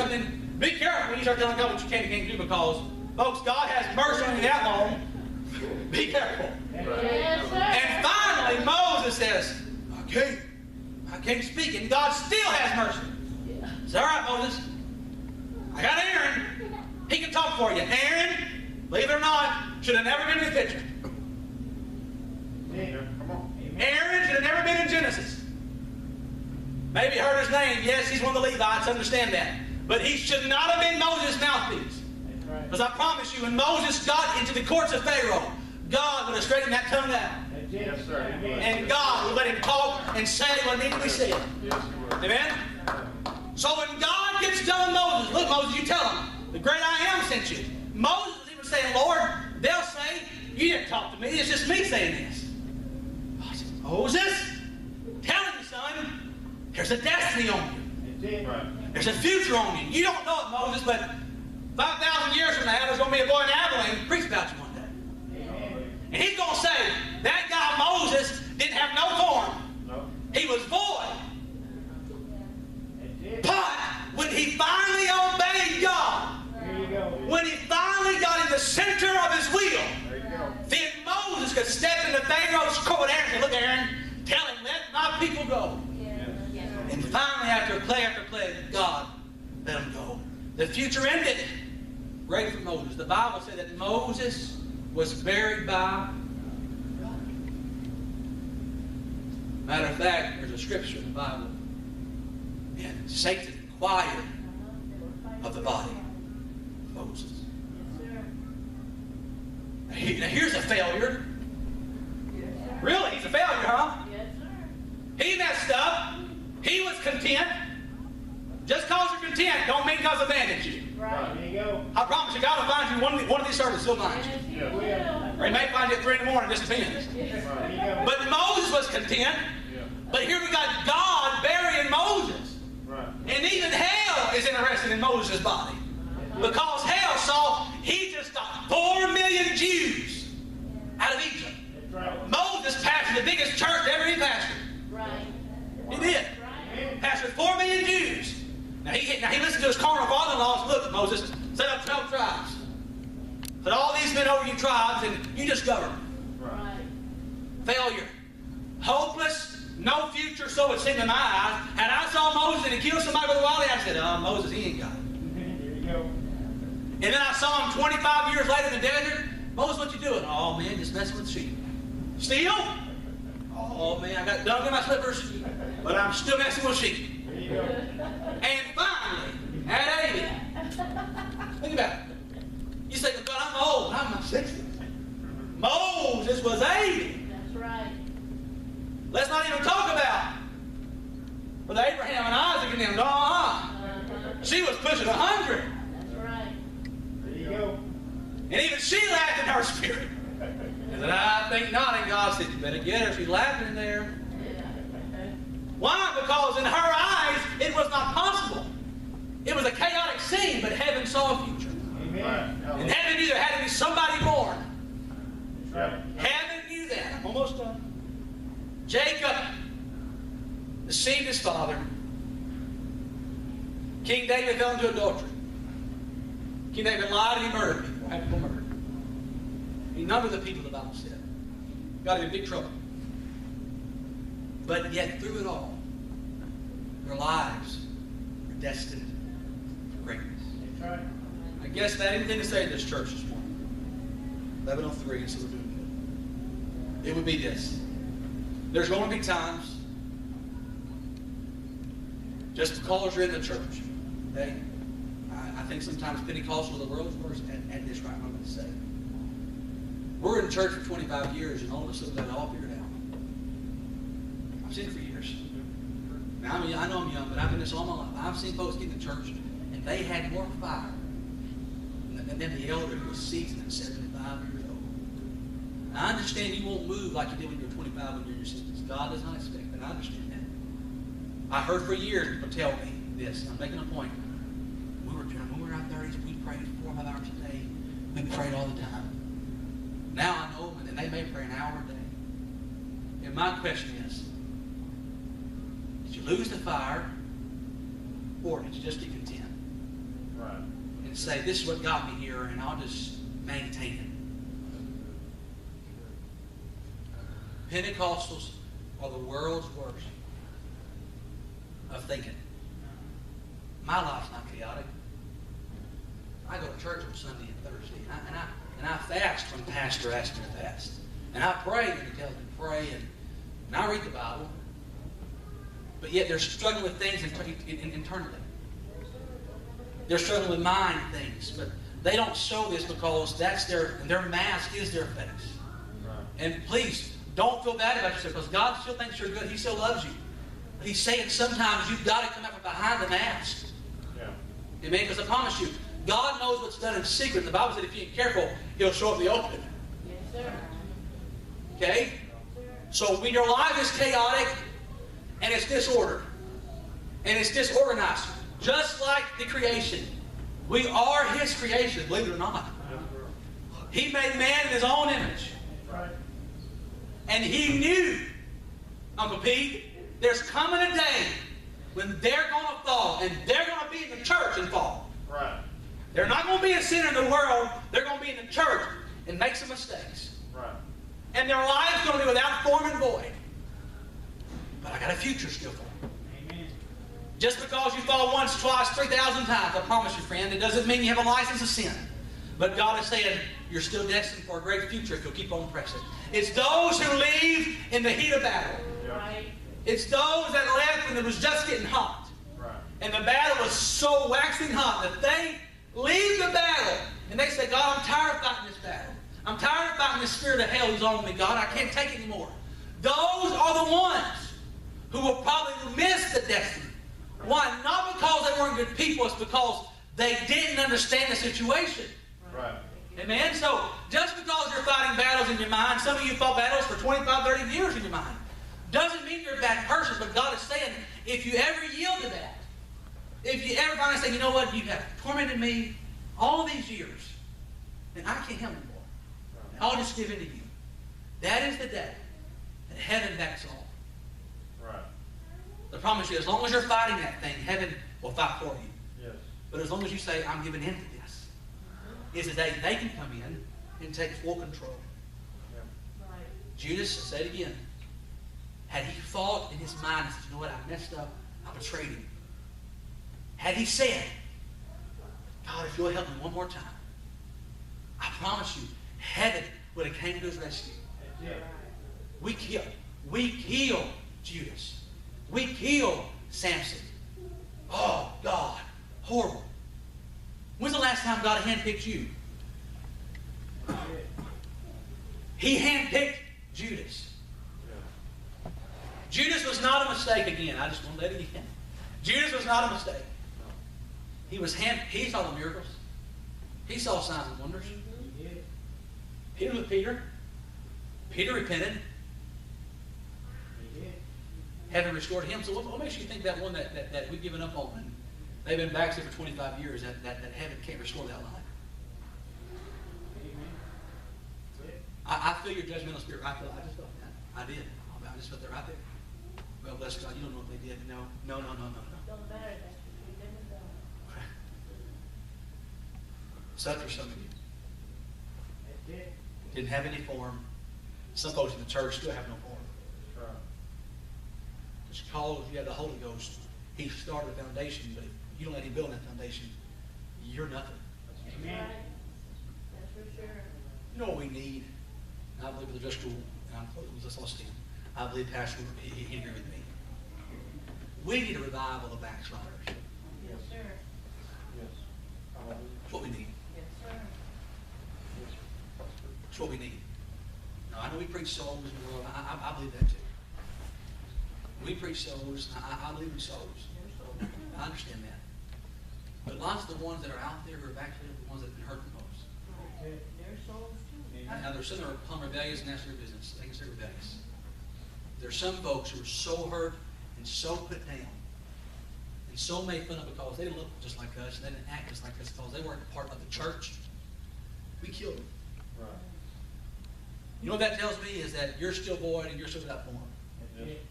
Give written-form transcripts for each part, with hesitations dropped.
something, be careful when you start telling God what you can and can't do, because, folks, God has mercy on you that long. Be careful. Yes, sir. And finally, Moses says, I can't speak. And God still has mercy. It's all right, Moses. I got Aaron. He can talk for you. Aaron, believe it or not, should have never been in the picture. Aaron should have never been in Genesis. Maybe heard his name. Yes, he's one of the Levites. Understand that. But he should not have been Moses' mouthpiece. Because I promise you, when Moses got into the courts of Pharaoh, God would have straightened that tongue out. Yes, sir. And God would let him talk and say what needed to be said. Yes, Amen? So when God gets done with Moses, look, Moses, you tell him, the great I am sent you. Moses was even saying, Lord, they'll say, you didn't talk to me. It's just me saying this. God said, Moses, telling you, son, there's a destiny on you. There's a future on you. You don't know it, Moses, but 5,000 years from now, there's going to be a boy in Abilene preach about you one day. And he's going to say, that guy Moses didn't have no form. He was void. But when he finally obeyed God, when he finally got in the center of his will, then Moses could step into Pharaoh's court and say, look, Aaron, tell him, let my people go. And finally, after play, God let him go. The future ended. Great for Moses. The Bible said that Moses was buried by God. Matter of fact, there's a scripture in the Bible. And Satan inquired of the body of Moses. Now here's a failure. Really? He's a failure, huh? He messed up. He was content. Just because you're content don't mean God's abandoned you. Right. There you go. I promise you, God will find you one of these services. He'll find you. Yes, he will. Or he may find you at 3 in the morning. It just depends. But Moses was content. But here we got God burying Moses. And even hell is interested in Moses' body. Because hell saw he just got 4 million Jews out of Egypt. Moses pastored the biggest church ever he pastored. Right. He did. Pastored 4 million Jews. Now he listened to his carnal father-in-law and said, look, Moses, set up 12 tribes. Put all these men over you tribes and you just govern. Right. Failure. Hopeless, no future, so it seemed in my eyes. And I saw Moses and he killed somebody with a wild I said, Moses, he ain't got it. There you go. And then I saw him 25 years later in the desert. Moses, what you doing? Oh, man, just messing with sheep. Steal? Oh, man, I got dung in my slippers, but I'm still messing with sheep. There you go. And finally, at 80, think about it. You say, God, I'm old. I'm in my 60s. Moses was 80. That's right. Let's not even talk about with Abraham and Isaac and them. She was pushing 100. That's right. There you go. And even she laughed in her spirit. And said, I think not. And God said, you better get her. She's laughing in there. Why? Because in her eyes, it was not possible. It was a chaotic scene, but heaven saw a future. Amen. And heaven knew there had to be somebody born. That's right. Heaven knew that. I'm almost done. Jacob deceived his father. King David fell into adultery. King David lied and he murdered people. Had people murdered. He numbered the people, the Bible said. Got him in big trouble. But yet through it all, their lives were destined for greatness. That's right. I guess that anything to say to this church this morning. 11:03, so we're doing good. It would be this. There's going to be times, just because you're in the church, okay? I think sometimes Pentecostals of the world's worst at this right moment to say. We're in church for 25 years, and all of a sudden that all figured out. I've seen it for years. Now, I know I'm young, but I've been in this all my life. I've seen folks get in the church, and they had more fire than the elder who was seasoned at 75 years old. Now, I understand you won't move like you did when you were 25 when you're in your 60s. God does not expect that. I understand that. I heard for years people tell me this. I'm making a point. When we were in our 30s, we prayed 4 or 5 hours a day. We prayed all the time. Now I know them, and they may pray an hour a day. And my question is, did you lose the fire, or did you just get content? and say, this is what got me here, and I'll just maintain it. Pentecostals are the world's worst of thinking. My life's not chaotic. I go to church on Sunday and Thursday, and I fast when the pastor asks me to fast. And I pray when he tells me to pray, and I read the Bible. But yet they're struggling with things internally. They're struggling with mind things, but they don't show this because that's their mask is their face. Right. And please, don't feel bad about yourself because God still thinks you're good. He still loves you. But He's saying sometimes you've got to come out from behind the mask. Yeah. Amen? Because I promise you, God knows what's done in secret. The Bible said if you ain't careful, He'll show up in the open. Yes, sir. Okay? So when your life is chaotic and it's disordered and it's disorganized, just like the creation, we are His creation, believe it or not. He made man in His own image. Right. And He knew, Uncle Pete, there's coming a day when they're going to fall, and they're going to be in the church and fall. Right. They're not going to be a sinner in the world. They're going to be in the church and make some mistakes. Right. And their life's going to be without form and void. But I got a future still for them. Amen. Just because you fall once, twice, 3,000 times, I promise you, friend, it doesn't mean you have a license to sin. But God is saying you're still destined for a great future if you'll keep on pressing. It's those who leave in the heat of battle. Right. It's those that left when it was just getting hot. Right. And the battle was so waxing hot that they leave the battle and they say, God, I'm tired of fighting this battle. I'm tired of fighting this spirit of hell who's on me, God. I can't take it anymore. Those are the ones who will probably miss the destiny. Why? Not because they weren't good people. It's because they didn't understand the situation. Right. Amen? So, just because you're fighting battles in your mind, some of you fought battles for 25, 30 years in your mind, doesn't mean you're a bad person, but God is saying, if you ever yield to that, if you ever finally say, you know what, you have tormented me all these years, then I can't help anymore. I'll just give in to you. That is the day that heaven backs off. Right. I promise you, as long as you're fighting that thing, heaven will fight for you. Yes. But as long as you say, I'm giving in to this, is the day they can come in and take full control. Yeah. Right. Judas, I say it again, had he thought in his mind and said, you know what, I messed up, I betrayed him. Had he said, God, if you'll help me one more time, I promise you, heaven would have came to his rescue. That's it. We killed Judas. We killed Samson. Oh, God, horrible. When's the last time God handpicked you? That's it. He handpicked Judas. Yeah. Judas was not a mistake again. I just want to let it again. Judas was not a mistake. He saw the miracles. He saw signs and wonders. He did it. Peter with Peter. Peter repented. He did. Heaven restored him. So what makes you think that one that we've given up on, and they've been backslid for 25 years, that heaven can't restore that life? Amen. That's it. I feel your judgmental spirit. I just felt that. I did. I just felt that right there. Well, bless God, you don't know what they did. No. Don't matter that. We didn't know. Such are some of you. That's it. Didn't have any form. Some folks in the church still have no form. That's right. It's called, if you have the Holy Ghost, He started a foundation, but if you don't let Him build that foundation, you're nothing. Amen. Right. That's for sure. You know what we need? And I believe with the just rule, and I'm closing with this last stand. I believe Pastor, he'd agree with me. We need a revival of backsliders. Yes, sir. Yes. Hallelujah. That's what we need. Yes, sir. Yes. That's what we need. Now, I know we preach souls in the world. I believe that too. We preach souls. I believe in souls. I understand that. But lots of the ones that are out there who are actually the ones that have been hurt the most. That's it. Their souls too. Amen. Now, there's some that are plumb rebellious, and that's their business. They can stay rebellious. There's some folks who are so hurt and so put down and so made fun of because they didn't look just like us and they didn't act just like us because they weren't a part of the church. We killed them. Right. You know what that tells me is that you're still void and you're still without form. That's it.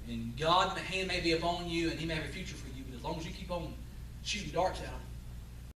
And God's hand may be upon you and He may have a future for you, but as long as you keep on shooting darts at Him,